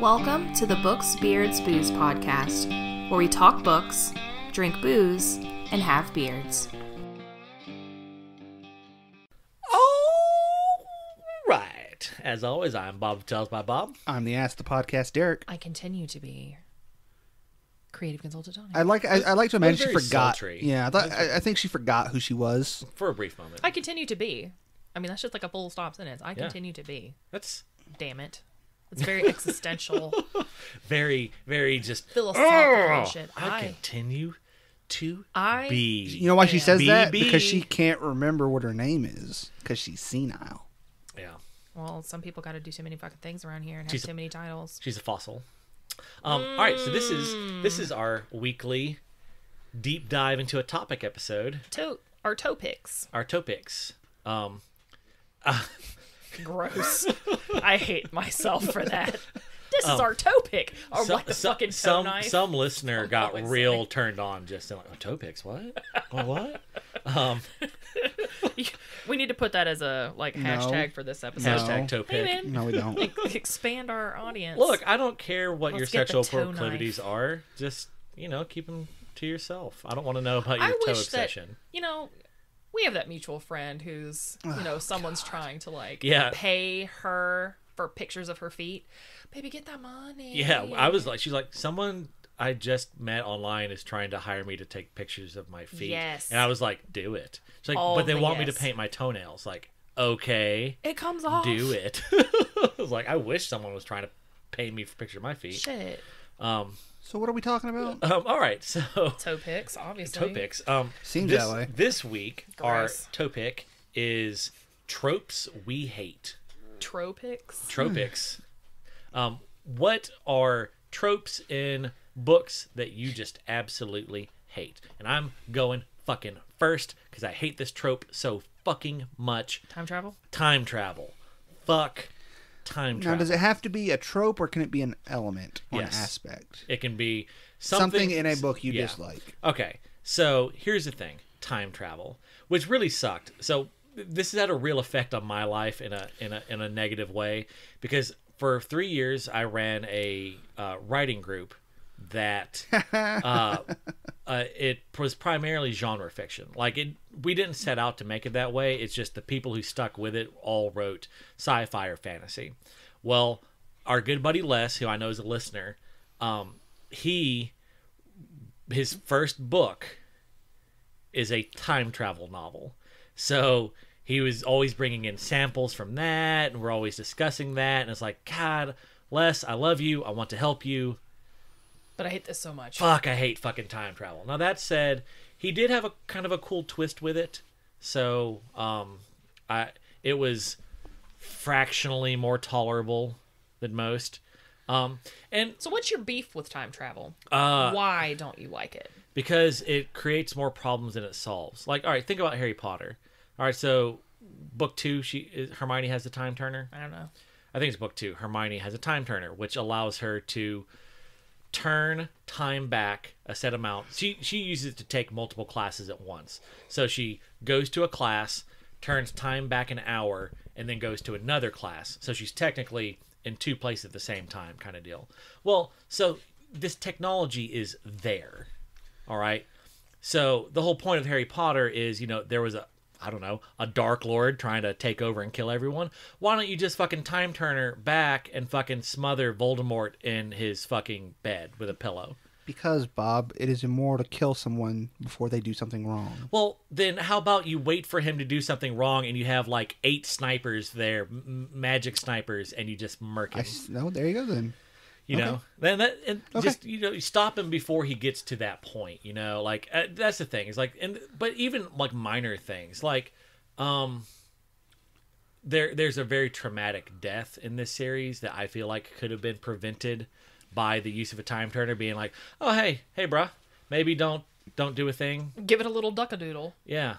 Welcome to the Books, Beards, Booze podcast, where we talk books, drink booze, and have beards. All right. As always, I'm Bob Tells by Bob. I'm the Ask the Podcast, Derek. I continue to be creative consultant Tony. I like to imagine she forgot. Sultry. Yeah, I think she forgot who she was. For a brief moment. I continue to be. I mean, that's just like a full stop sentence. I continue to be. That's Damn it. It's very existential. very, very just philosophical shit. I continue to I- be. You know why she says that? BB. Because she can't remember what her name is. Because she's senile. Yeah. Well, some people got to do so many fucking things around here and have so many titles. She's a fossil. All right, so this is our weekly deep dive into a topic episode. Our toe picks. Our topics. Gross. I hate myself for that. This is our toe pick. Or like the fucking toe knife. Some listener got always real turned on just like, oh, toe picks, what? Oh, what? We need to put that as a hashtag for this episode. Hashtag toe pick. Hey, man. No, we don't. Expand our audience. Look, I don't care what Let's your get the sexual toe proclivities knife. are. Just, keep them to yourself. I don't want to know about your I toe wish obsession. that, we have that mutual friend who's, someone's trying to pay her for pictures of her feet. Baby, get that money. Yeah, she's like, someone I just met online is trying to hire me to take pictures of my feet. Yes. And I was like, do it. She's like, All but they the want me to yes. paint my toenails. Like, okay. It comes off. Do it. I was like, I wish someone was trying to pay me for a picture of my feet. Shit. So what are we talking about? All right, so Toe picks, obviously. toe picks. Seems this, that way. This week, Gross. our toe pick is Tropes We Hate. Tropics. Tropics. What are tropes in books that you just absolutely hate? And I'm going fucking first because I hate this trope so fucking much. Time travel? Time travel. Fuck time Now, travel. does it have to be a trope or can it be an element or Yes. an aspect? It can be Something in a book you yeah. dislike. Okay, so here's the thing: time travel, which really sucked. So this has had a real effect on my life in a negative way because for 3 years I ran a writing group that it was primarily genre fiction. We didn't set out to make it that way. It's just the people who stuck with it all wrote sci-fi or fantasy. Well, our good buddy Les, who I know is a listener, his first book is a time travel novel. So he was always bringing in samples from that, and we're always discussing that. And it's like, God, Les, I love you. I want to help you. But I hate this so much. Fuck, I hate fucking time travel. Now, that said, he did have a kind of a cool twist with it. So it was fractionally more tolerable than most. And So what's your beef with time travel? Why don't you like it? because it creates more problems than it solves. Like, all right, think about Harry Potter. All right, so book 2, Hermione has the time turner. I don't know. I think it's book 2. Hermione has a time turner, which allows her to turn time back a set amount. She uses it to take multiple classes at once. So she goes to a class, turns time back an hour, and then goes to another class. So she's technically in 2 places at the same time, kind of deal. Well, so this technology is there. All right. So the whole point of Harry Potter is, there was a Dark Lord trying to take over and kill everyone. Why don't you just fucking time turner back and fucking smother Voldemort in his fucking bed with a pillow? Because, Bob, it is immoral to kill someone before they do something wrong. Well, then how about you wait for him to do something wrong and you have 8 snipers there, magic snipers, and you just murk him? No, there you go then. Then just you stop him before he gets to that point. That's the thing. It's but even minor things there's a very traumatic death in this series that I feel like could have been prevented by the use of a time turner being like, oh hey bruh, maybe don't do a thing. Give it a little duck-a-doodle. Yeah,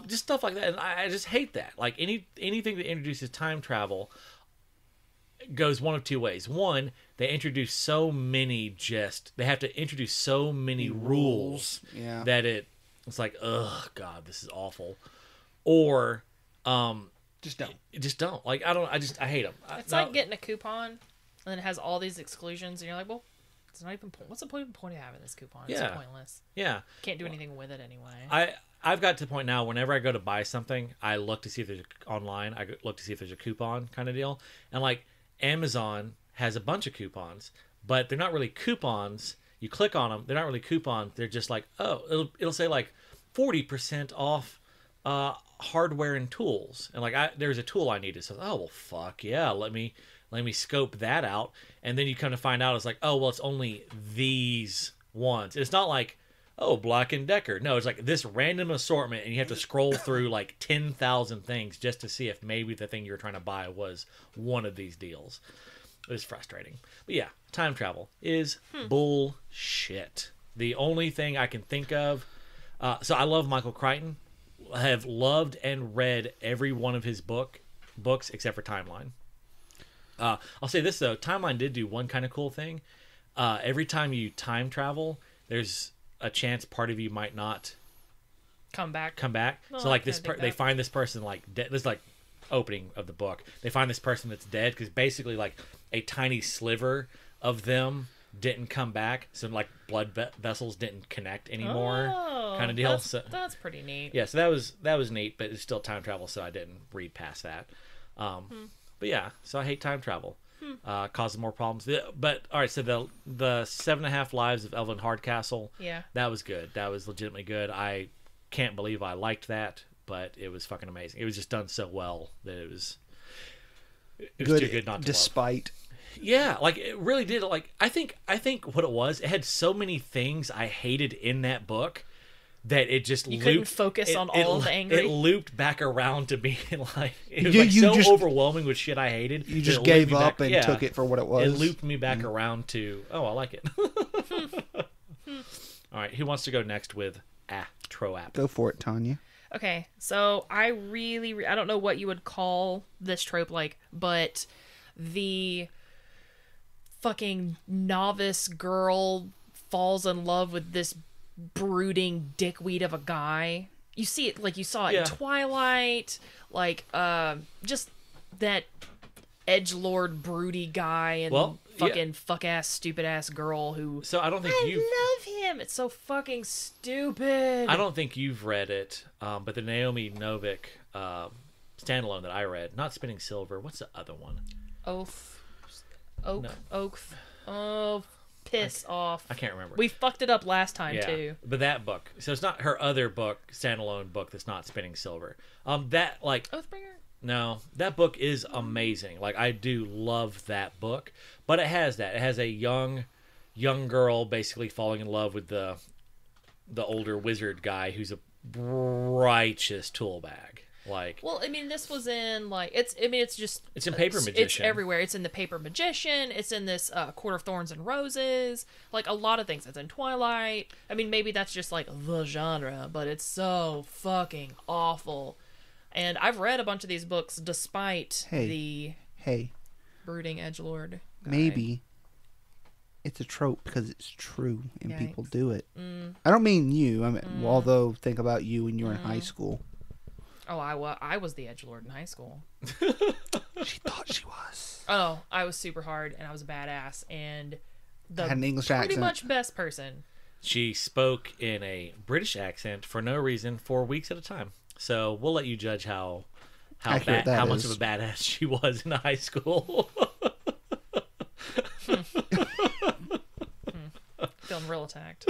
just stuff like that. And I just hate that. Anything that introduces time travel goes one of 2 ways. One, they have to introduce so many rules that it's like, ugh, God, this is awful. Or Just don't. Just don't. Like, I hate them. It's like getting a coupon, and then it has all these exclusions, and you're like, well, it's not even. What's the point of having this coupon? It's pointless. Yeah. Can't do anything with it anyway. I've got to the point now, whenever I go to buy something, I look to see if there's online. I look to see if there's a coupon kind of deal. And like Amazon has a bunch of coupons, but they're not really coupons. You click on them, they're not really coupons. They're just like, oh, it'll say like 40% off hardware and tools. And like there's a tool I needed. So, oh well, fuck yeah, let me scope that out. And then you come to find out it's like, oh well, it's only these ones. It's not like, oh, Black & Decker. No, it's like this random assortment, and you have to scroll through like 10,000 things just to see if maybe the thing you're trying to buy was one of these deals. It was frustrating. But yeah, time travel is bullshit. The only thing I can think of... so I love Michael Crichton. I have loved and read every one of his books except for Timeline. I'll say this, though. Timeline did do one kind of cool thing. Every time you time travel, there's a chance part of you might not come back. Well, so like they find this person like dead. This is like opening of the book. They find this person that's dead because basically like a tiny sliver of them didn't come back. So like blood vessels didn't connect anymore, kind of deal. That's pretty neat. Yeah, so that was neat, but it's still time travel, so I didn't read past that. But yeah, so I hate time travel. Causes more problems. But all right, so the 7.5 Lives of Elven Hardcastle. Yeah, that was good. That was legitimately good. I can't believe I liked that, but it was fucking amazing. It was just done so well that it was good, too good not to despite. Love. Yeah, like it really did. Like I think what it was, it had so many things I hated in that book that it just couldn't focus on all of the angry. It looped back around to being like it was like so overwhelming with shit I hated. You just gave up and took it for what it was. It looped me back around to I like it. All right, who wants to go next with Troap? Go for it, Tanya. Okay, so I don't know what you would call this trope like, but the fucking novice girl falls in love with this brooding dickweed of a guy. You see it like you saw it in Twilight, like just that edgelord broody guy and fucking fuck ass stupid ass girl who. So I don't think you love him. It's so fucking stupid. I don't think you've read it, but the Naomi Novik standalone that I read, not Spinning Silver. What's the other one? Piss off. I can't remember. We fucked it up last time too. But that book. So it's not her other book, standalone book that's not Spinning Silver. That like Oathbringer? No, that book is amazing. Like I do love that book, but it has that. It has a young girl basically falling in love with the older wizard guy who's a righteous tool bag. Like, well, I mean, this was in like it's in Paper Magician. It's everywhere. It's in the Paper Magician. It's in this Court of Thorns and Roses. Like a lot of things. It's in Twilight. I mean, maybe that's just like the genre, but it's so fucking awful. And I've read a bunch of these books despite the brooding edgelord guy. Maybe it's a trope because it's true and people do it. I don't mean you. I mean, although think about you when you were in high school. Oh, I was the edgelord in high school. She thought she was. Oh, I was super hard, and I was a badass, and had an English pretty accent. much best person. She spoke in a British accent for no reason for weeks at a time. So we'll let you judge how much of a badass she was in high school. Feeling real attacked.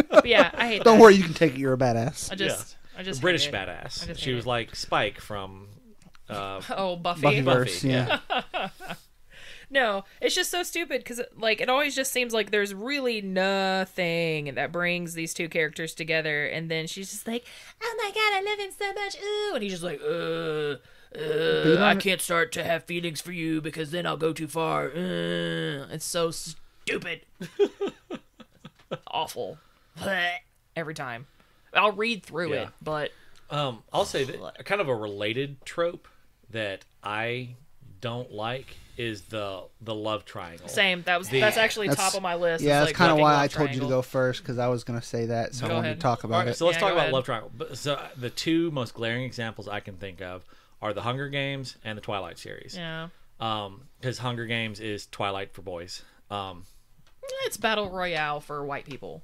But yeah, I hate. Don't worry, you can take it. You're a badass. I just British badass. She was like Spike from Buffy. Buffy, yeah. No, it's just so stupid because it always just seems like there's really nothing that brings these two characters together, and then she's just like, "Oh my god, I love him so much." Ooh, and he's just like, I can't start to have feelings for you because then I'll go too far. It's so stupid. Awful. Every time. I'll read through it, but I'll say that kind of a related trope that I don't like is the love triangle. Same. That's actually top of my list. Yeah, that's kind of why I told you to go first, because I was going to say that, so I wanted to talk about it. So let's talk about love triangle. So the two most glaring examples I can think of are the Hunger Games and the Twilight series. Yeah. Because Hunger Games is Twilight for boys. It's Battle Royale for white people.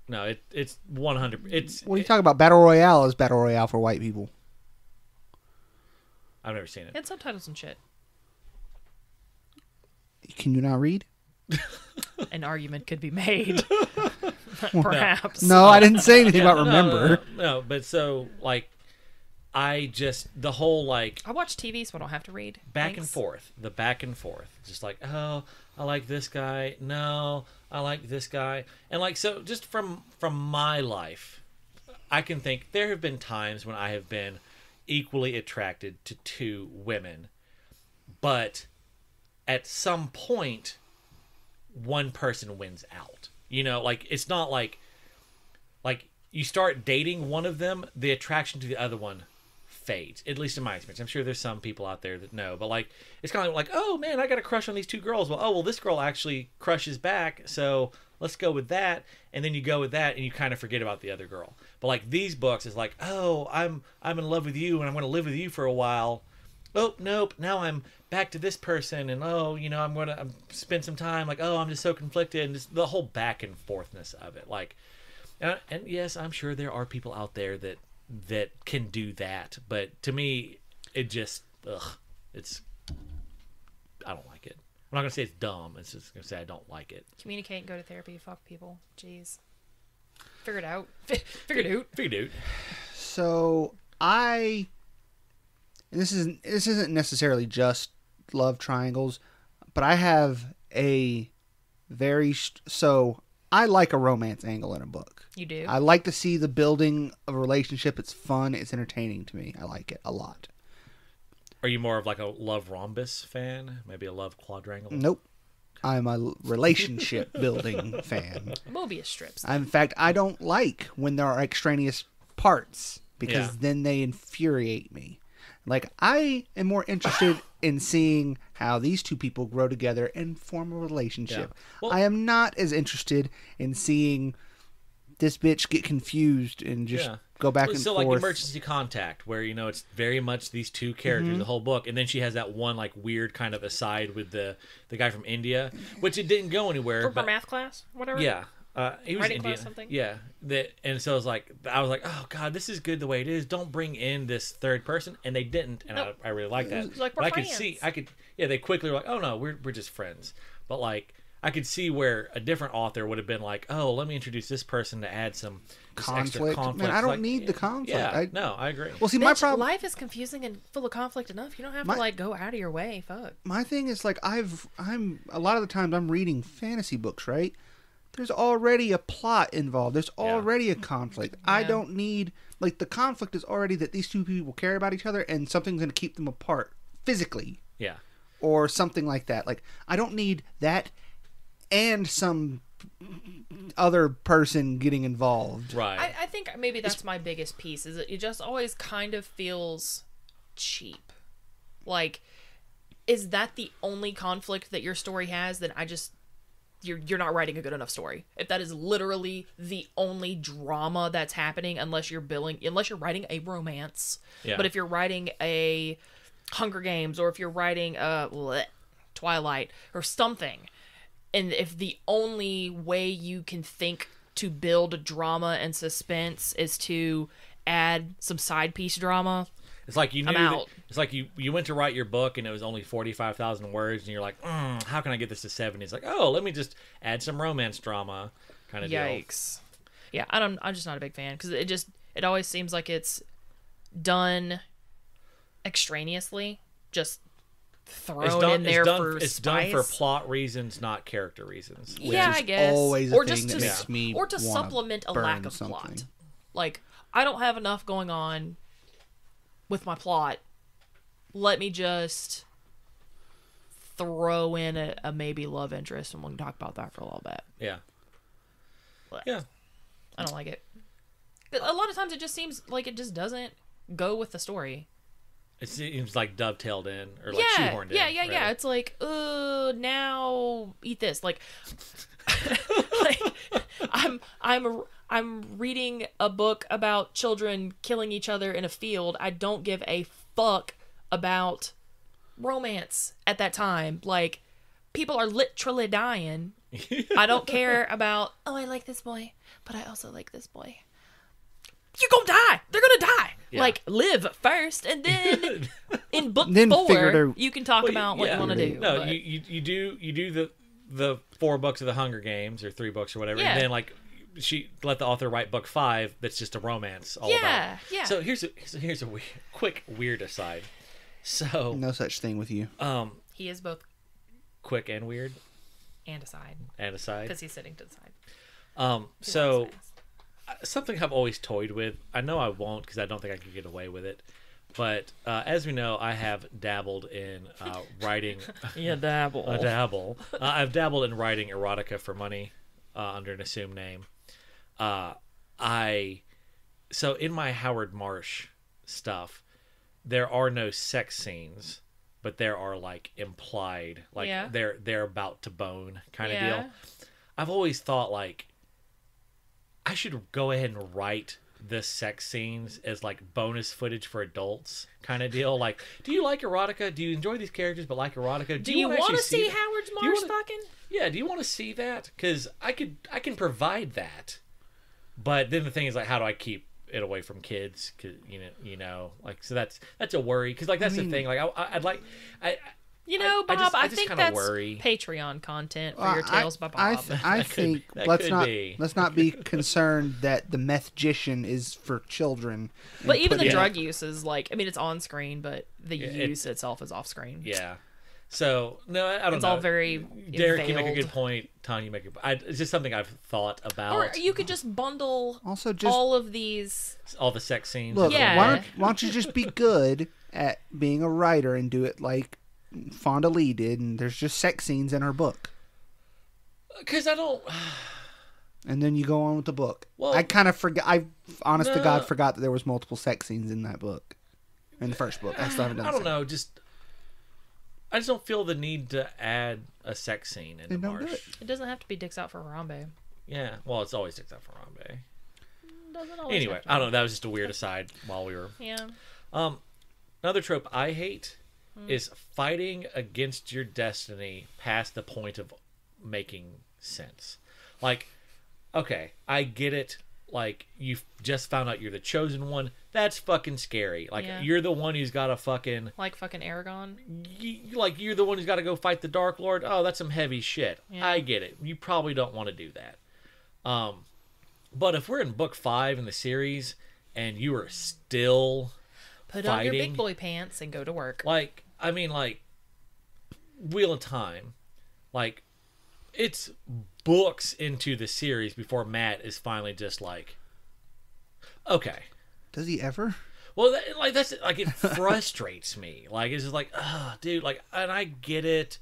No, it's 100. What are you talking about? Battle Royale is Battle Royale for white people. I've never seen it. It's subtitles and shit. Can you not read? An argument could be made. Perhaps. No, I didn't say anything about remember. No, but so, like, the whole, like... I watch TV, so I don't have to read. Back and forth. The back and forth. Just like, oh, I like this guy. No, I like this guy. And, like, so just from my life, I can think there have been times when I have been equally attracted to two women. But at some point, one person wins out. You know, like, it's not like you start dating one of them, the attraction to the other one fades. At least in my experience. I'm sure there's some people out there that know, but like, it's kind of like, oh man, I got a crush on these two girls. Well, this girl actually crushes back, so let's go with that. And then you go with that, and you kind of forget about the other girl. But like these books is like, oh, I'm in love with you, and I'm going to live with you for a while. Oh nope, now I'm back to this person, and oh, you know, I'm gonna spend some time. Like, oh, I'm just so conflicted, and just the whole back and forthness of it. Like, and yes, I'm sure there are people out there that can do that, but to me, it just, it's, I don't like it. I'm not gonna say it's dumb. It's just gonna say I don't like it. Communicate and go to therapy. Fuck people. Jeez. Figure it out. Figure it out. So this isn't necessarily just love triangles, but I have a so I like a romance angle in a book. You do? I like to see the building of a relationship. It's fun. It's entertaining to me. I like it a lot. Are you more of like a love rhombus fan? Maybe a love quadrangle? Nope. I'm a relationship building fan. Mobius strips. In fact, I don't like when there are extraneous parts because then they infuriate me. Like, I am more interested in seeing how these two people grow together and form a relationship. Yeah. Well, I am not as interested in seeing this bitch get confused and just go back and forth. So, like, Emergency Contact, where, you know, it's very much these two characters the whole book, and then she has that one, like, weird kind of aside with the guy from India, which it didn't go anywhere. For math class? Whatever? Yeah. He was writing Indian. class something? Yeah. And so I was like, oh god, this is good the way it is. Don't bring in this third person, and they didn't, and I really like that. It's like we're friends. They quickly were like, oh no, we're just friends. But like, I could see where a different author would have been like, oh, let me introduce this person to add some conflict. Man, I don't need the conflict. Yeah, I agree. Well, see, my problem, life is confusing and full of conflict enough. You don't have to like go out of your way. Fuck. My thing is like I'm a lot of the times I'm reading fantasy books, right? There's already a plot involved. There's already a conflict. Yeah. I don't need... Like, the conflict is already that these two people care about each other and something's going to keep them apart physically. Yeah. Or something like that. Like, I don't need that and some other person getting involved. Right. I think maybe that's my biggest piece, is that it just always kind of feels cheap. Like, is that the only conflict that your story has? Then I just... You're not writing a good enough story. If that is literally the only drama that's happening, unless you're writing a romance. Yeah. But if you're writing a Hunger Games, or if you're writing a Twilight or something, and if the only way you can think to build drama and suspense is to add some side piece drama, it's like you knew. It's like you went to write your book and it was only 45,000 words, and you're like, how can I get this to 70? It's like, oh, let me just add some romance drama, kind of deal. Yikes! Yeah, I'm just not a big fan because it always seems like it's done extraneously, just thrown in there for spice. It's done for plot reasons, not character reasons. Yeah, I guess. Always or a just thing that makes me or to supplement a lack of plot. Like, I don't have enough going on with my plot. Let me just throw in a maybe love interest, and we can talk about that for a little bit. Yeah. But yeah. I don't like it. A lot of times it just seems like it just doesn't go with the story. It seems like dovetailed in, or like shoehorned in. Yeah. It's like, now eat this. Like, like I'm reading a book about children killing each other in a field. I don't give a fuck about romance at that time. Like, people are literally dying. I don't care about, oh, I like this boy, but I also like this boy. You're gonna die. They're gonna die. Yeah. Like, live first, and then in book Then 4, figure it out. you can talk about what you want to do. No, but- you do the 4 books of the Hunger Games, or 3 books or whatever, Yeah. and then like she let the author write book 5 that's just a romance all about. Yeah. So here's a quick weird aside. So No such thing with you. He is both quick and weird and aside, and aside. because he's sitting to the side. He So walks fast. something I've always toyed with. I know I won't because I don't think I could get away with it. But as we know, I have dabbled in writing. You dabble. A dabble. I've dabbled in writing erotica for money under an assumed name. So in my Howard Marsh stuff, there are no sex scenes, but there are like implied, like Yeah. they're about to bone kind of Yeah. deal. I've always thought like I should go ahead and write the sex scenes as like bonus footage for adults kind of deal. Like, do you like erotica? Do you enjoy these characters but like erotica? Do you want to see that? Howard Do you Marsh wanna- fucking? Yeah, do you want to see that? Because I can provide that, but then the thing is like, how do I keep it away from kids? Cause you know, like, so that's a worry. Because like that's the thing. Like I'd like You know, I Bob, I, just think kinda that's worry. Patreon content for your Tales by Bob. I think that let's could not be. let's not be concerned that the methgician is for children. But and even put the it- drug use is like, I mean, it's on screen, but the it- use itself is off screen. Yeah. So no, I don't It's know. all very Derek, you make a veiled. good point. Tanya, you make it's just something I've thought about. Or you could just bundle Also, just all of these. all the sex scenes. look. Yeah. Why don't you just be good at being a writer and do it like Fonda Lee did? And there's just sex scenes in her book, Because I don't. and then you go on with the book. Well, I kind of forgot. I honest to no. God forgot that there was multiple sex scenes in that book, in the first book. I still haven't done. I don't the know. I just don't feel the need to add a sex scene in the Then don't do Marsh. it. It doesn't have to be dicks out for Harambe. Yeah. Well, it's always dicks out for Harambe. Doesn't always Anyway, have to I don't know. That was just a weird aside while we were. be. Yeah. Another trope I hate is fighting against your destiny past the point of making sense. Like, okay, I get it. Like, you've just found out you're the chosen one. That's fucking scary. Like, Yeah. you're the one who's got to fucking... Like fucking Aragon. Like, you're the one who's got to go fight the Dark Lord. Oh, that's some heavy shit. Yeah. I get it. You probably don't want to do that. But if we're in book 5 in the series and you are still Put on your fighting, big boy pants and go to work. like, I mean, like, Wheel of Time, like, it's books into the series before Matt is finally just like, okay. Does he ever? Well, that's like, it frustrates me. Like, it's just like, oh, dude, like, and I get it.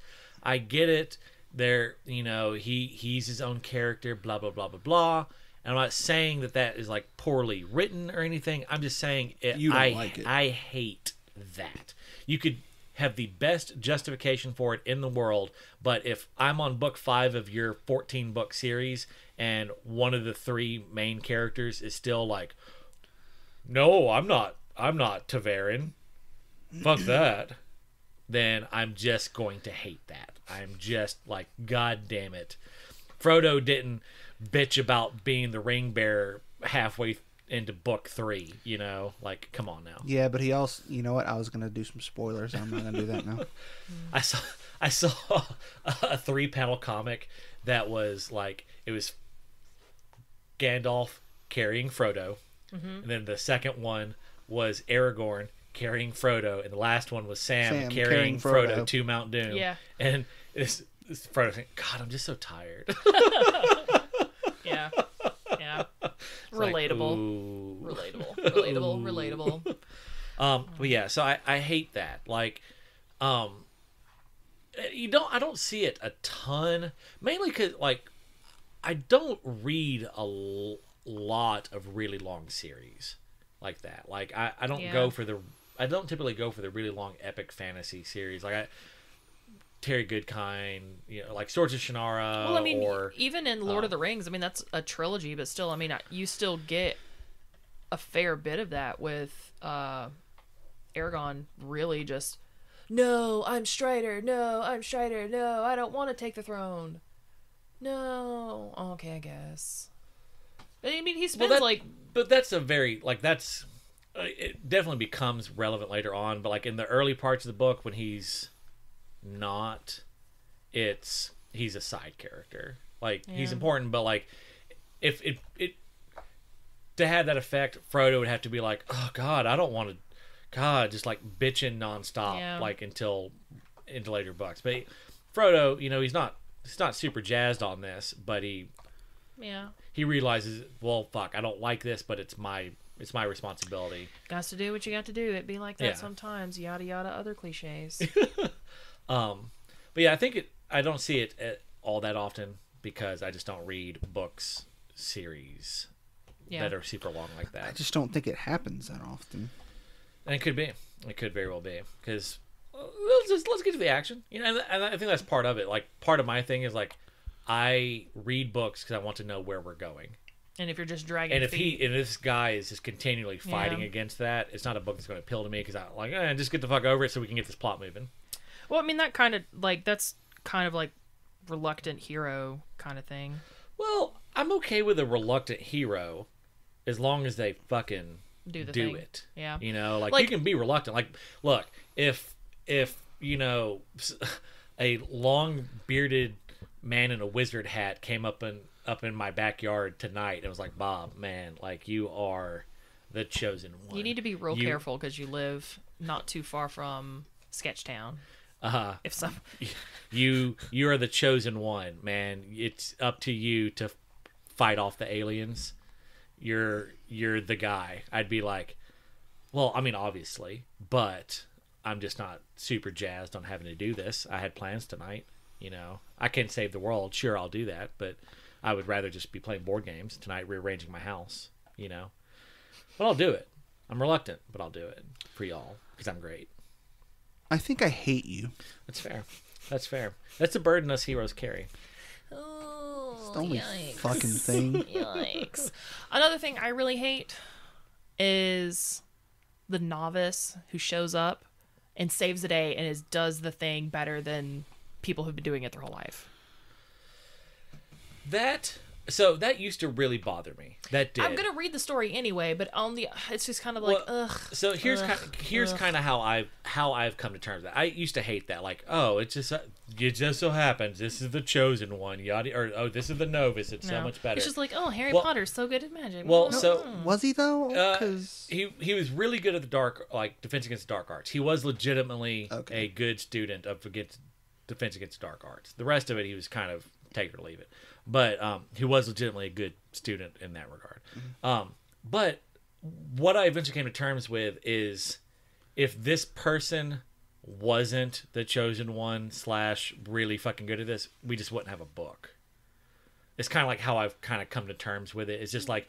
There, you know, he's his own character, blah blah blah blah blah. And I'm not saying that is like poorly written or anything. I'm just saying You don't like it. I hate that. You could have the best justification for it in the world, but if I'm on book 5 of your 14 book series and one of the 3 main characters is still like, no, I'm not Taverin, fuck that, then I'm just going to hate that. I'm just like, god damn it. Frodo didn't bitch about being the ring bearer halfway into book 3, you know, like, come on now. Yeah, but he also, you know what? I was gonna do some spoilers. I'm not gonna do that now. I saw a 3-panel comic that was like, it was Gandalf carrying Frodo, and then the second one was Aragorn carrying Frodo, and the last one was Sam carrying Frodo to Mount Doom. Yeah. And it's Frodo saying, God, I'm just so tired. Yeah. Yeah. Like, Relatable. ooh. Relatable. But yeah, so I hate that. Like, I don't see it a ton, mainly because, like, I don't read a lot of really long series like that. Like, I don't I don't typically go for the really long epic fantasy series. Like, Terry Goodkind, you know, like Swords of Shannara. Well, I mean, or even in Lord of the Rings, I mean, that's a trilogy, but still, I mean, you still get a fair bit of that with Aragorn really just, no, I'm Strider, no, I'm Strider, no, I don't want to take the throne. No, okay, I guess. I mean, he spends but that's a very that's it definitely becomes relevant later on. But like in the early parts of the book, when he's not, he's a side character. Like he's important, but like if it to have that effect, Frodo would have to be like, oh God, I don't want to, God, just like bitching nonstop, like into later books. But Frodo, he's not super jazzed on this, but he realizes, well, fuck, I don't like this, but it's my responsibility. Got to do what you got to do. It'd be like that sometimes. Yada yada, other cliches. But yeah, I don't see it all that often because I just don't read books series that are super long like that. I just don't think it happens that often. And it could be. It could very well be because let's get to the action. And I think that's part of it. Like part of my thing is like I read books because I want to know where we're going. And if you're just dragging, and if this guy is just continually fighting against that, it's not a book that's going to appeal to me because I'm like, just get the fuck over it so we can get this plot moving. Well, I mean that's kind of like reluctant hero kind of thing. Well, I'm okay with a reluctant hero as long as they fucking do it. Yeah. Like you can be reluctant. Like, look, if a long bearded man in a wizard hat came up in my backyard tonight and was like, Bob, man, like you are the chosen one. You need to be real careful because you live not too far from Sketchtown. If some you are the chosen one, man. It's up to you to fight off the aliens. You're the guy. I'd be like, well, I mean, obviously, but I'm just not super jazzed on having to do this. I had plans tonight. I can't save the world. Sure, I'll do that, but I would rather just be playing board games tonight, rearranging my house. But I'll do it. I'm reluctant, but I'll do it for y'all because I'm great. I think I hate you. That's fair. That's a burden us heroes carry. Oh, it's the only yikes. fucking thing. Yikes. Another thing I really hate is the novice who shows up and saves the day and does the thing better than people who've been doing it their whole life. That used to really bother me. That did. I'm gonna read the story anyway, but it's just kind of like, ugh. So here's kind of how I've come to terms with that. I used to hate that, like, oh, it just so happens this is the chosen one, yada, or oh, this is the novice. It's so much better. It's just like, oh, Harry Potter's so good at magic. Well, was he though? Because he was really good at the defense against dark arts. He was legitimately a good student of defense against dark arts. The rest of it, he was kind of take it or leave it. But he was legitimately a good student in that regard. Mm-hmm. But what I eventually came to terms with is if this person wasn't the chosen one / really fucking good at this, we just wouldn't have a book. It's kind of like how I've kind of come to terms with it. It's just like,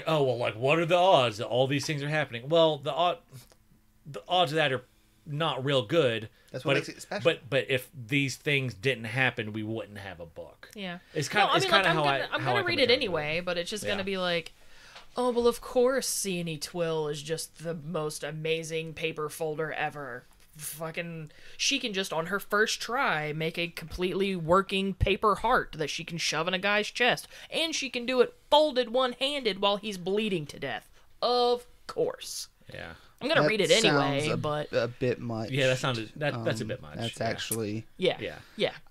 oh, well, like, what are the odds that all these things are happening? Well, the odds of that are not real good. That's what makes it special. But if these things didn't happen, we wouldn't have a book. Yeah, it's kind of how I'm gonna read it anyway, but it's just gonna be like, oh well, of course, Seanie Twill is just the most amazing paper folder ever. Fucking, she can just on her first try make a completely working paper heart that she can shove in a guy's chest, and she can do it folded one-handed while he's bleeding to death. Of course. Yeah. I'm gonna read it anyway, but a bit much. Yeah, that's a bit much. That's actually yeah.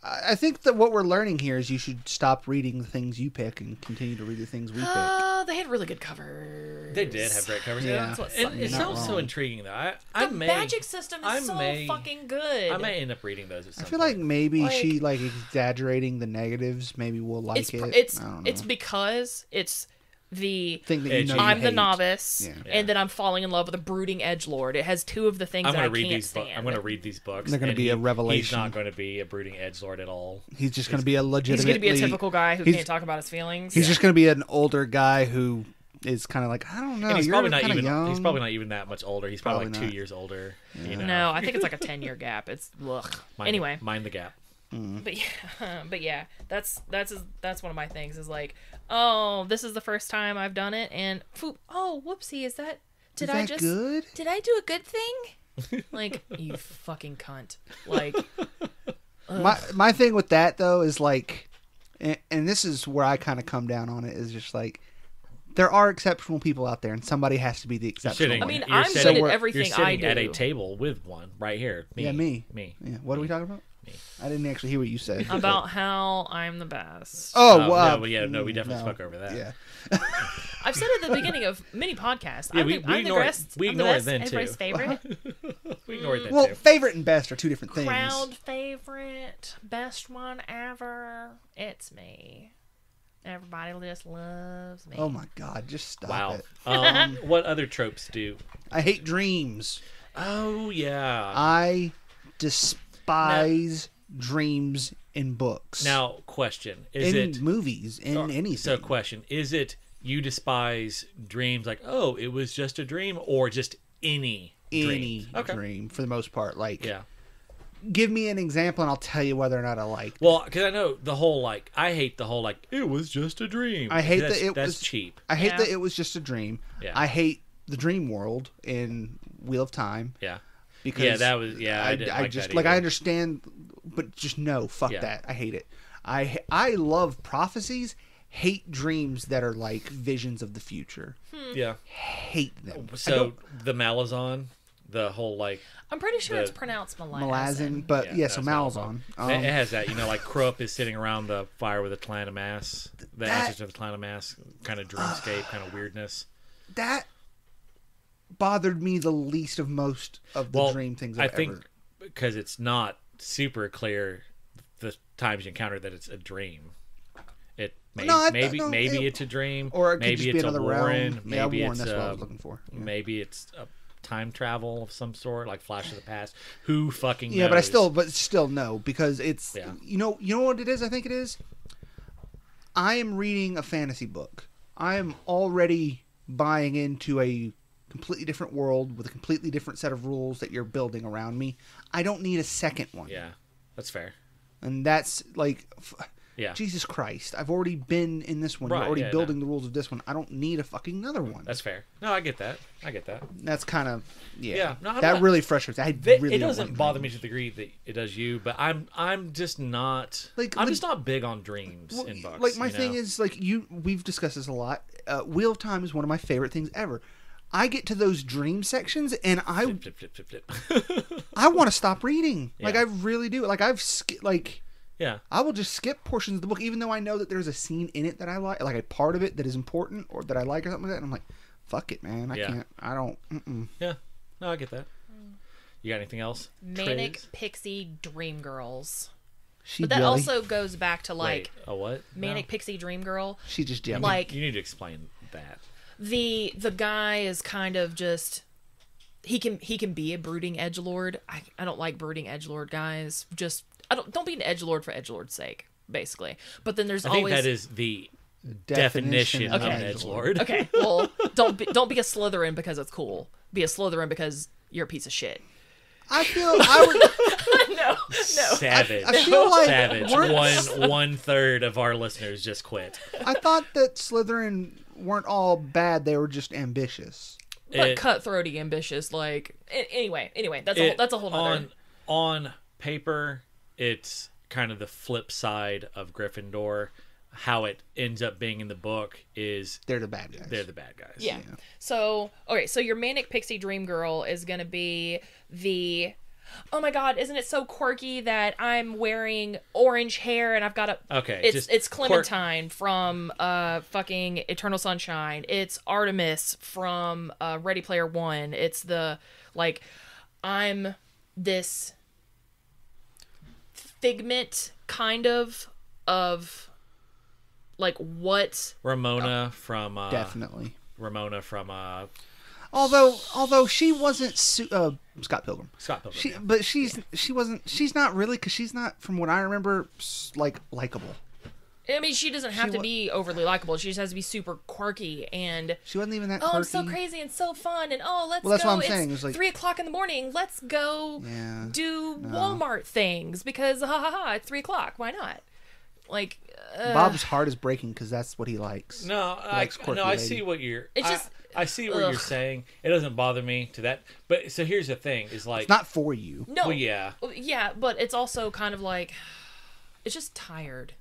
I think that what we're learning here is you should stop reading the things you pick and continue to read the things we pick. They had really good covers. They did have great covers. Yeah, it sounds so intriguing though. The magic system is so fucking good. I may end up reading those. At some I feel point. like maybe she exaggerating the negatives. Maybe we'll like it. It's I don't know. It's because it's the thing that I'm the novice, yeah. and then I'm falling in love with a brooding edgelord. It has two of the things that I can't stand. I'm going to read these books. They're going to be a revelation. He's not going to be a brooding edgelord at all. He's just going to be a legitimate. He's going to be a typical guy who can't talk about his feelings. He's just going to be an older guy who is kind of like, I don't know. And he's you're probably not even. young. He's probably not even that much older. He's probably like 2 years older. Yeah. You know? No, I think it's like a 10-year gap. It's anyway. Mind the gap. But yeah, that's one of my things is like, oh, this is the first time I've done it, and oh, whoopsie, is that Did Is I that just good? Did I do a good thing? Like, you fucking cunt. Like, My thing with that though is like, and this is where I kind of come down on it, is just like, there are exceptional people out there, and somebody has to be the exceptional I one. mean, You're I'm sitting- good we're- at everything You're sitting I do. at a table with one right here. Me. Yeah, me. Me. Yeah. What are we talking about? Me. I didn't actually hear what you said. About how I'm the best. Oh, wow. no, we definitely spoke over that. Yeah. I've said at the beginning of many podcasts. Yeah, I'm we the ignore it. best. We I'm the ignore it best. then, too. Everybody's favorite. We ignored that Well, too. favorite and best are two different things. Crowd favorite. Best one ever. It's me. Everybody just loves me. Oh my God! Just stop Wow. it. What other tropes do? I hate dreams. Oh yeah. I despise dreams in books. Now, question: Is in it movies, in anything. So, question: Is it you despise dreams like, oh, it was just a dream, or just any any dream? dream for the most part. Like, Yeah. give me an example, and I'll tell you whether or not I like. Well, because I know the whole like, I hate the whole like, it was just a dream. I hate that's, that it that's was cheap. I hate Yeah. that it was just a dream. Yeah. I hate the dream world in Wheel of Time. Yeah. Because Yeah, that was I didn't like just that like I either. understand, but just no, fuck Yeah. that. I hate it. I love prophecies. Hate dreams that are like visions of the future. Yeah. Hate them. I So don't- the Malazan, the whole like I'm pretty sure The- it's pronounced Malazan. Malazan, but Yeah, yeah, so that's Malazan. it has that, like Krupp is sitting around the fire with a clan of mass. The That- answers to the clan of mass, kind of dreamscape, kind of weirdness. That bothered me the least of most of the dream things I I've think ever. because it's not super clear the times you encounter that it's a dream. It No, maybe no, it's a dream, Or it could maybe just be it's a another Warren, realm. Yeah, maybe Warren, it's that's what I was looking for. Yeah. maybe it's a time travel of some sort, like Flash of the Past. Who fucking knows? Yeah, but still no, because it's Yeah. you know what it is. I think it is. I am reading a fantasy book. I am already buying into a completely different world with a completely different set of rules that you're building around me. I don't need a second one. Yeah, that's fair. And that's like, Yeah, Jesus Christ! I've already been in this one. Right, You're already yeah, building the rules of this one. I don't need a fucking another one. that's fair. No, I get that. That's kind of Yeah, no, I'm that not- really frustrates me. It doesn't bother me to the degree that it does you, but I'm just not I'm just not big on dreams in books. Like my you thing know? is like we've discussed this a lot. Wheel of Time is one of my favorite things ever. I get to those dream sections and flip. I want to stop reading. Like Yeah. I really do. Like Yeah, I will just skip portions of the book even though I know that there's a scene in it that I like a part of it that is important or that I like or something like that. And I'm like, fuck it, man. I Yeah. can't. I don't. Mm-mm. yeah. No, I get that. You got anything else? Manic Triz? Pixie Dream Girls. She But that jelly. also goes back to like Wait, a what? Manic No. Pixie Dream Girl. She just jelly. Like You need to explain that. the guy is kind of just he can be a brooding edgelord. I don't like brooding edgelord guys. Just don't be an edgelord for edgelord's sake, basically. But then there's I think always that is the definition of an edgelord. okay. Well, don't be a Slytherin because it's cool. Be a Slytherin because you're a piece of shit. I feel I would. No. Savage. I feel like Savage. weren't- 1/3 of our listeners just quit. I thought that Slytherin weren't all bad. They were just ambitious. But It- cutthroaty, ambitious. Like anyway. That's a whole nother. on paper, it's kind of the flip side of Gryffindor. How it ends up being in the book is They're the bad guys. they're the bad guys. Yeah. So, okay, so your Manic Pixie Dream Girl is going to be the oh my god, isn't it so quirky that I'm wearing orange hair and I've got a Okay, it's just Clementine from fucking Eternal Sunshine. It's Artemis from Ready Player One. It's the like I'm this figment kind of like what Ramona from Definitely. Ramona from Although she wasn't Scott Pilgrim. Scott Pilgrim. But she's not really because she's not from what I remember like likable. I mean, she doesn't have to be overly likable. She just has to be super quirky and She wasn't even that oh, quirky. I'm so crazy and so fun and oh, let's Well, that's go. what I'm It's saying. It's like 3:00 in the morning. Let's go Yeah, do Walmart things because ha ha ha. It's 3:00. Why not? Like Bob's heart is breaking because that's what he likes. No, likes quirky I lady. see what you're. it's just I see what you're saying. It doesn't bother me to that. But so here's the thing: is like It's not for you. No. Well, yeah. Yeah, but it's also kind of like it's just tired.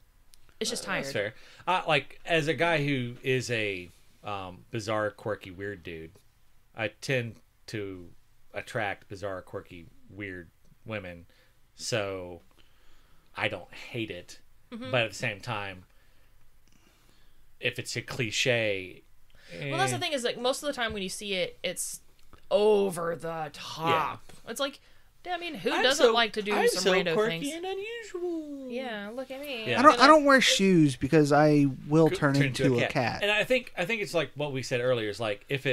It's just tired. That's fair. Like as a guy who is a bizarre, quirky, weird dude, I tend to attract bizarre, quirky, weird women. So I don't hate it, but at the same time, if it's a cliche. Well, that's the thing is like most of the time when you see it, it's over the top. Yeah. It's like, I mean, who doesn't like to do some random quirky things? and unusual. Yeah, look at me. Yeah. I don't wear shoes because I will turn into a cat. And I think it's like what we said earlier is like if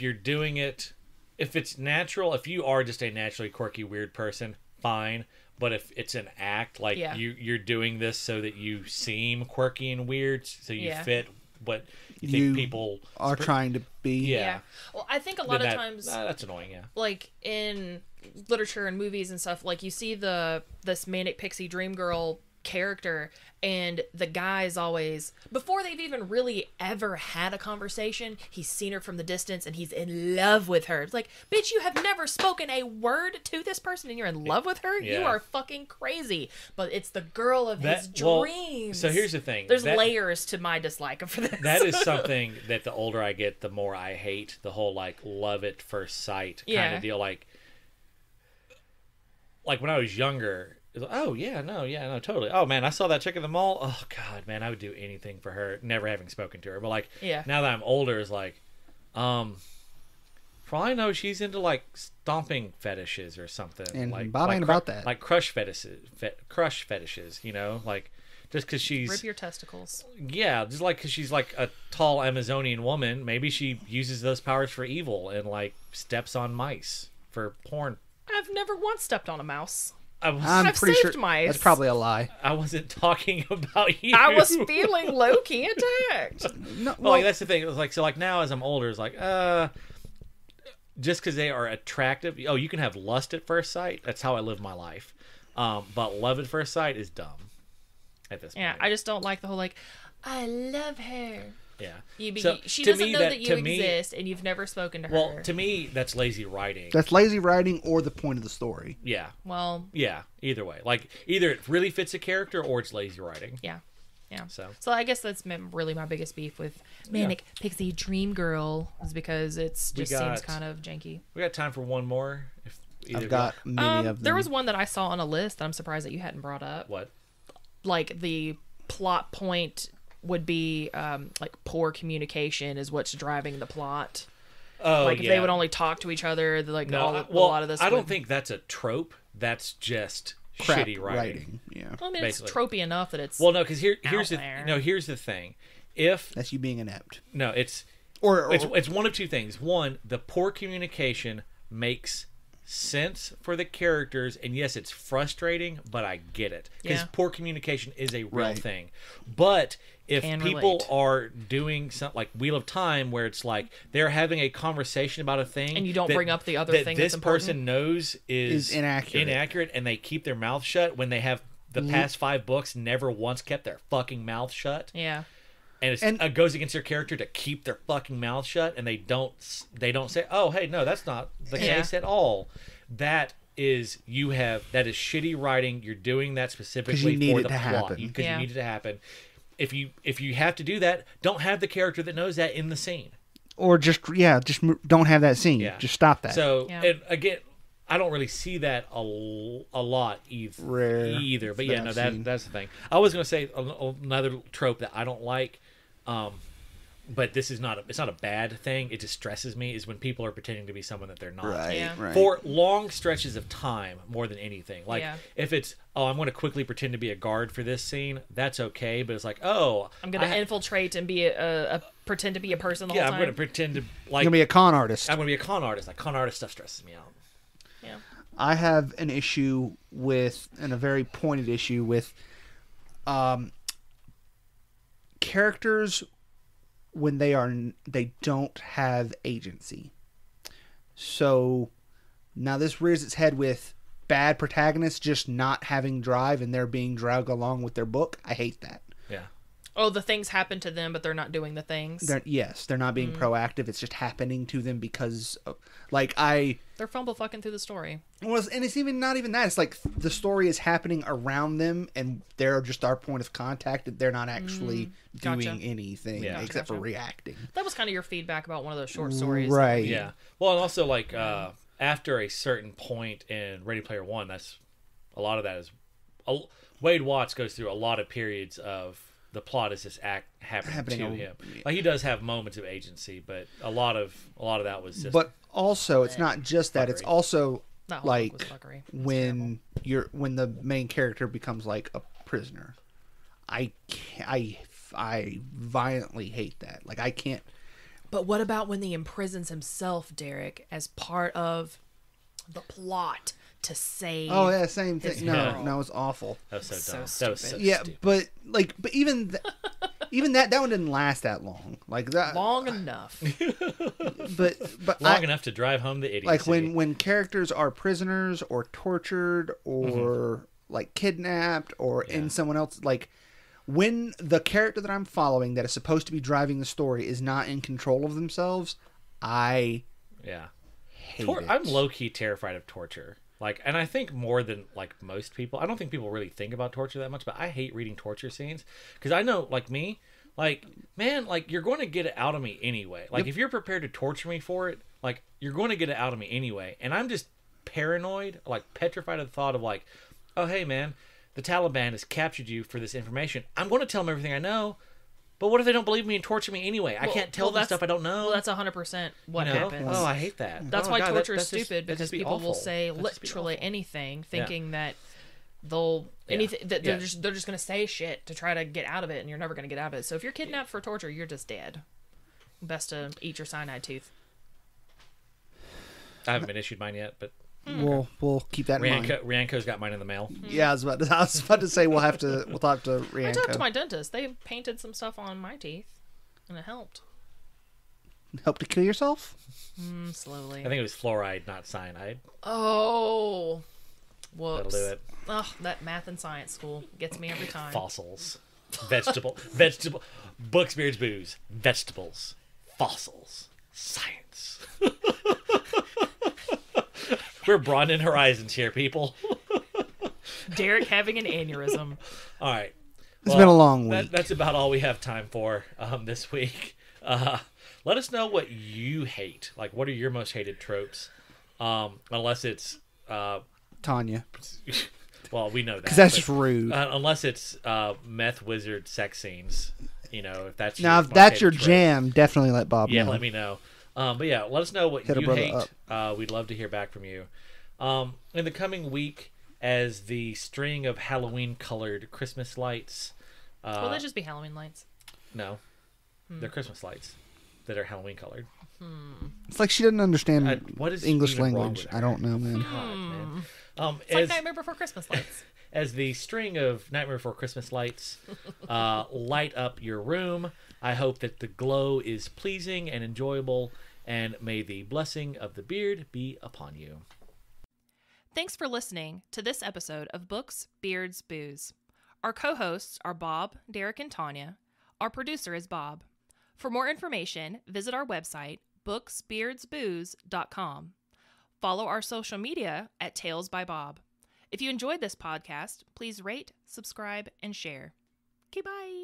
you're doing it, if it's natural, if you are just a naturally quirky weird person, fine. But if it's an act, like you're doing this so that you seem quirky and weird, so you fit what you think people are trying to be. Yeah. Well, I think a lot of times that's annoying. Yeah. Like in literature and movies and stuff, like you see this Manic Pixie Dream Girl character, and the guy's always, before they've even really ever had a conversation, he's seen her from the distance and he's in love with her. It's like, bitch, you have never spoken a word to this person and you're in love with her? You are fucking crazy. But it's the girl of his dreams. So here's the thing. There's layers to my dislike for this. That is something that the older I get, the more I hate. The whole like love at first sight kind of deal. Like when I was younger, it was like, oh yeah, no, totally. Oh man, I saw that chick in the mall. Oh god, man, I would do anything for her, never having spoken to her. But like, now that I'm older, it's like, for all I know, she's into like stomping fetishes or something. And like, Bob ain't about that. Like crush fetishes, you know, like just because she's rip your testicles. Yeah, just like because she's like a tall Amazonian woman, maybe she uses those powers for evil and like steps on mice for porn. I've never once stepped on a mouse. I'm pretty sure mice. That's probably a lie. I wasn't talking about you. I was feeling low-key attacked. No, well, like, that's the thing. It was like so. Like now, as I'm older, it's like just because they are attractive. Oh, you can have lust at first sight. That's how I live my life. But love at first sight is dumb. At this point, yeah, I just don't like the whole like, I love her. Yeah. She doesn't know that you exist, and you've never spoken to her. Well, to me, that's lazy writing. That's lazy writing or the point of the story. Yeah. Well. Yeah, either way. Like, either it really fits a character or it's lazy writing. Yeah. Yeah. So I guess that's really my biggest beef with Manic Pixie Dream Girl is because it just seems kind of janky. We got time for one more. I've got many of them. There was one that I saw on a list that I'm surprised that you hadn't brought up. What? Like the plot point would be like poor communication is what's driving the plot. Oh, like if they would only talk to each other, like a lot of this. I don't think that's a trope. That's just shitty writing. Yeah. Well, I mean, it's tropey enough that it's because here's the thing. If that's you being inept. No, it's one of two things. One, the poor communication makes sense for the characters, and yes, it's frustrating, but I get it because poor communication is a real thing. But if people are doing something like Wheel of Time, where it's like they're having a conversation about a thing, and you don't bring up the other thing this that's person knows is inaccurate, and they keep their mouth shut when they have the past 5 books never once kept their fucking mouth shut. Yeah. And it goes against their character to keep their fucking mouth shut, and they don't say, "Oh, hey, no, that's not the case at all." That is shitty writing. You're doing that specifically for the plot because you need it to happen. If you have to do that, don't have the character that knows that in the scene, or just don't have that scene. Yeah. Just stop that. So and again, I don't really see that a lot either. But yeah, no, that's the thing. I was going to say another trope that I don't like, but this is not it's not a bad thing. It just stresses me is when people are pretending to be someone that they're not. Right. For long stretches of time, more than anything. Like if it's I'm going to quickly pretend to be a guard for this scene, that's okay. But it's like I'm going to infiltrate and be pretend to be a person the whole time. I'm going to pretend to like. I'm going to be a con artist. I'm going to be a con artist. Like con artist stuff stresses me out. Yeah. I have an issue and a very pointed issue with characters when they don't have agency. So now this rears its head with bad protagonists just not having drive and they're being dragged along with their book. I hate that. Yeah. Oh, the things happen to them, but they're not doing the things. They're not being proactive. It's just happening to them because, They're fumble fucking through the story. Well, and it's even not even that. It's like the story is happening around them, and they're just our point of contact. They're not actually doing anything except for reacting. That was kind of your feedback about one of those short stories. Right. Yeah. Well, and also, like, after a certain point in Ready Player One, a lot of that is... Wade Watts goes through a lot of periods of the plot is just happening to him. Like, he does have moments of agency, but a lot of that was just... But also, it's not just that. Fuckery. It's also That whole like book was fuckery. It's when the main character becomes like a prisoner. I violently hate that. Like, I can't. But what about when he imprisons himself, Derek, as part of the plot to save? Oh yeah, same thing. girl? No, it's awful. That was so So dumb. stupid. That was so Yeah, stupid. but even even that one didn't last that long. Like that Long enough. But Long enough to drive home the idiocy. like when characters are prisoners or tortured or like kidnapped or in someone else, like when the character that I'm following that is supposed to be driving the story is not in control of themselves, I hate it. I'm low-key terrified of torture. Like, and I think more than like most people, I don't think people really think about torture that much, but I hate reading torture scenes because I know, like me, like, man, like, you're going to get it out of me anyway. Like, if you're prepared to torture me for it, like, you're going to get it out of me anyway. And I'm just paranoid, like, petrified of the thought of, like, oh, hey, man, the Taliban has captured you for this information. I'm going to tell them everything I know. But what if they don't believe me and torture me anyway? I can't tell them stuff I don't know. Well, that's 100% what happens. Oh, I hate that. That's Oh, why God, torture that's is just- stupid, that'd because just be people will awful. say That'd just be literally awful. anything, thinking that they'll anything that they're just going to say shit to try to get out of it, and you're never going to get out of it. So if you're kidnapped for torture, you're just dead. Best to eat your cyanide tooth. I haven't been issued mine yet, but We'll keep that in mind. Rianco's got mine in the mail. Yeah, I was about to say we'll talk to I talked to Rianco. my dentist. They painted some stuff on my teeth, and it helped. Help to kill yourself? Slowly. I think it was fluoride, not cyanide. Oh, whoops. That'll do it. Ugh, that math and science school gets me every time. Fossils. Vegetable. Books, beards, booze. Vegetables. Fossils. Science. We're broadening horizons here, people. Derek having an aneurysm. All right. It's been a long week. That's about all we have time for this week. Let us know what you hate. Like, what are your most hated tropes? Unless it's... Tanya. well, we know that. Because that's but, just rude. unless it's meth wizard sex scenes. You know, if that's Now, your if most that's hated your trope. jam, definitely let Bob Yeah, know. let me know. But yeah, let us know what Hit a you brother hate. We'd love to hear back from you. In the coming week, as the string of Halloween-colored Christmas lights... Will they just be Halloween lights? No. They're Christmas lights that are Halloween-colored. It's like she doesn't understand What is English even wrong language. with I her? don't know, man. God, man. It's like Nightmare Before Christmas lights. As the string of Nightmare Before Christmas lights light up your room, I hope that the glow is pleasing and enjoyable, and may the blessing of the beard be upon you. Thanks for listening to this episode of Books, Beards, Booze. Our co-hosts are Bob, Derek, and Tanya. Our producer is Bob. For more information, visit our website, booksbeardsbooze.com. Follow our social media at Tales by Bob. If you enjoyed this podcast, please rate, subscribe, and share. Okay, bye.